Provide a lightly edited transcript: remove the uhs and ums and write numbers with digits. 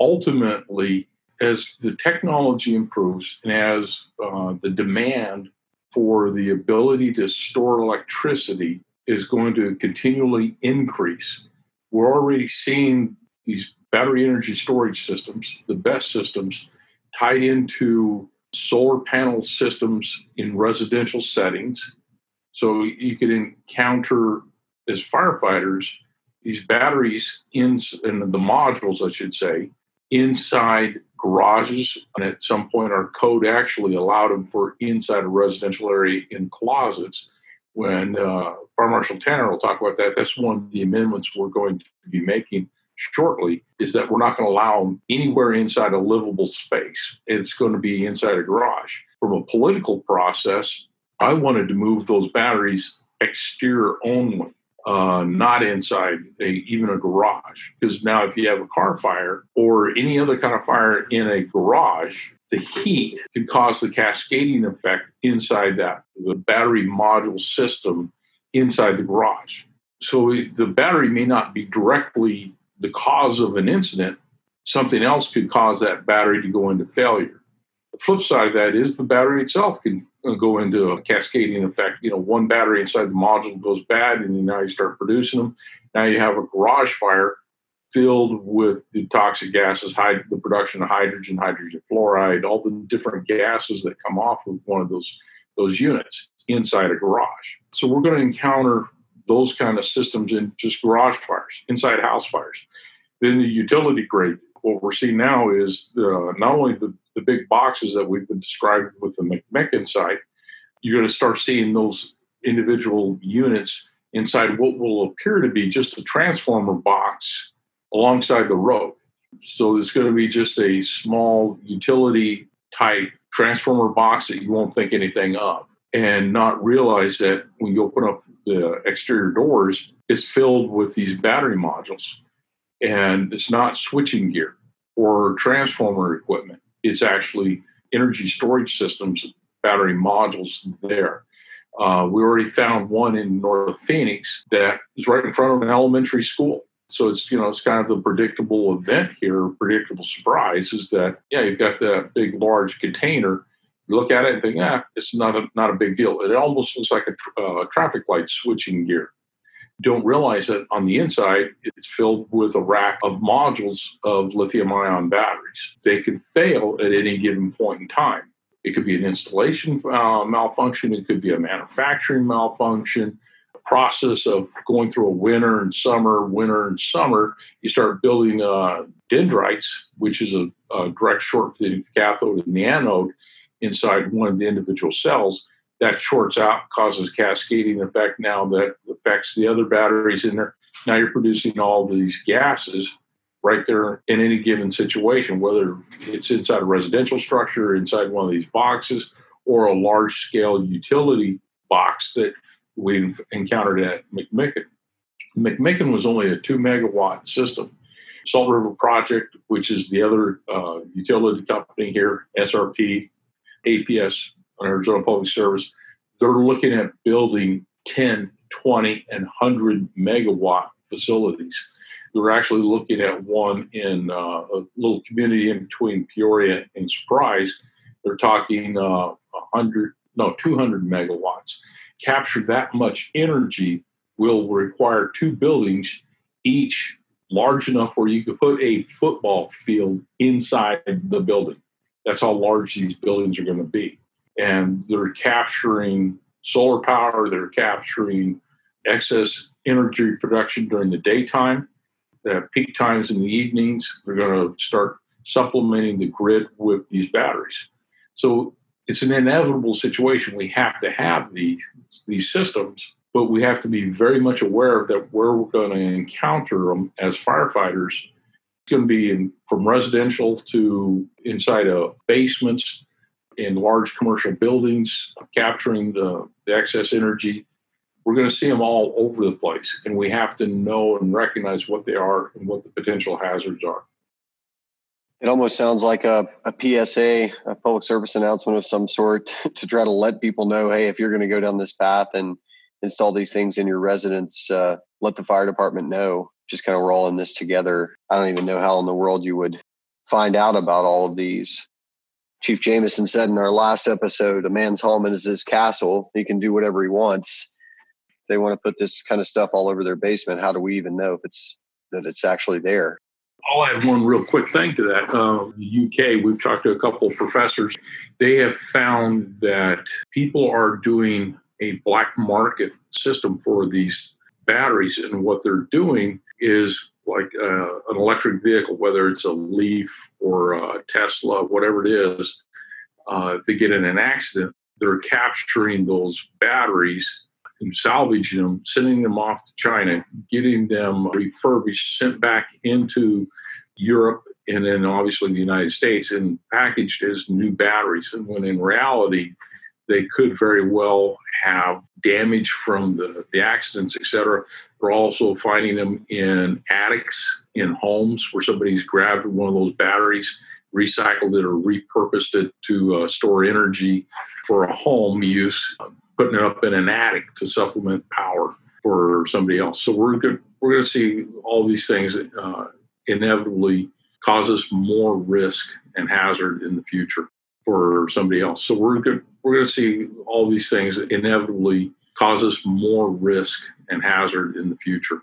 ultimately, as the technology improves and as the demand for the ability to store electricity is going to continually increase, we're already seeing these battery energy storage systems, the best systems, tied into solar panel systems in residential settings. So you could encounter, as firefighters, these batteries and the modules, I should say, inside garages. And at some point, our code actually allowed them for inside a residential area in closets. When Fire Marshal Tanner will talk about that, that's one of the amendments we're going to be making shortly, is that we're not going to allow them anywhere inside a livable space. It's going to be inside a garage. From a political process, I wanted to move those batteries exterior only, not inside even a garage. Because now if you have a car fire or any other kind of fire in a garage, the heat can cause the cascading effect inside the battery module system inside the garage. So the battery may not be directly the cause of an incident. Something else could cause that battery to go into failure. The flip side of that is the battery itself can go into a cascading effect. One battery inside the module goes bad, and now you start producing them. Now you have a garage fire filled with the toxic gases, the production of hydrogen fluoride, all the different gases that come off of one of those units inside a garage. So we're going to encounter those kind of systems in just garage fires, inside house fires. Then the utility grade, what we're seeing now is not only the big boxes that we've been describing with the McMicken side, you're going to start seeing those individual units inside what will appear to be just a transformer box alongside the road. So it's going to be just a small utility type transformer box that you won't think anything of, and not realize that when you open up the exterior doors, it's filled with these battery modules. And it's not switching gear or transformer equipment. It's actually energy storage systems, battery modules there. We already found one in North Phoenix that is right in front of an elementary school. So it's kind of the predictable event here, predictable surprise is that, you've got that big, large container. You look at it and think, it's not a big deal. It almost looks like a traffic light switching gear. Don't realize that on the inside, it's filled with a rack of modules of lithium-ion batteries. They could fail at any given point in time. It could be an installation malfunction. It could be a manufacturing malfunction. The process of going through a winter and summer, you start building dendrites, which is a direct short between the cathode and the anode inside one of the individual cells. That shorts out, causes cascading effect now that affects the other batteries in there. Now you're producing all these gases right there in any given situation, whether it's inside a residential structure, inside one of these boxes, or a large-scale utility box that we've encountered at McMicken. McMicken was only a 2-megawatt system. Salt River Project, which is the other utility company here, SRP, APS, Arizona Public Service, they're looking at building 10, 20, and 100 megawatt facilities. They're actually looking at one in a little community in between Peoria and Surprise. They're talking 200 megawatts. Capture that much energy will require 2 buildings, each large enough where you could put a football field inside the building. That's how large these buildings are going to be. And they're capturing solar power, they're capturing excess energy production during the daytime, peak times in the evenings. They're going to start supplementing the grid with these batteries. So it's an inevitable situation. We have to have these systems, but we have to be very much aware of that where we're going to encounter them as firefighters. It's going to be from residential to inside of basements, in large commercial buildings, capturing the excess energy. We're going to see them all over the place, and we have to know and recognize what they are and what the potential hazards are. It almost sounds like a PSA, a public service announcement of some sort to try to let people know, hey, if you're going to go down this path and install these things in your residence, let the fire department know. Just kind of we're all in this together. I don't even know how in the world you would find out about all of these. Chief Jameson said in our last episode, a man's home is his castle. He can do whatever he wants. If they want to put this kind of stuff all over their basement, how do we even know if it's actually there? I'll add one real quick thing to that. The UK, we've talked to a couple of professors. They have found that people are doing a black market system for these batteries, and what they're doing is like an electric vehicle, whether it's a Leaf or a Tesla, whatever it is. If they get in an accident, they're capturing those batteries and salvaging them, sending them off to China, getting them refurbished, sent back into Europe, and then obviously the United States, and packaged as new batteries. And when in reality, they could very well have damage from the accidents, et cetera. We're also finding them in attics, in homes where somebody's grabbed one of those batteries, recycled it or repurposed it to store energy for a home use, putting it up in an attic to supplement power for somebody else. So we're going to see all these things inevitably cause us more risk and hazard in the future for somebody else. So we're going to see all these things inevitably cause us more risk and hazard in the future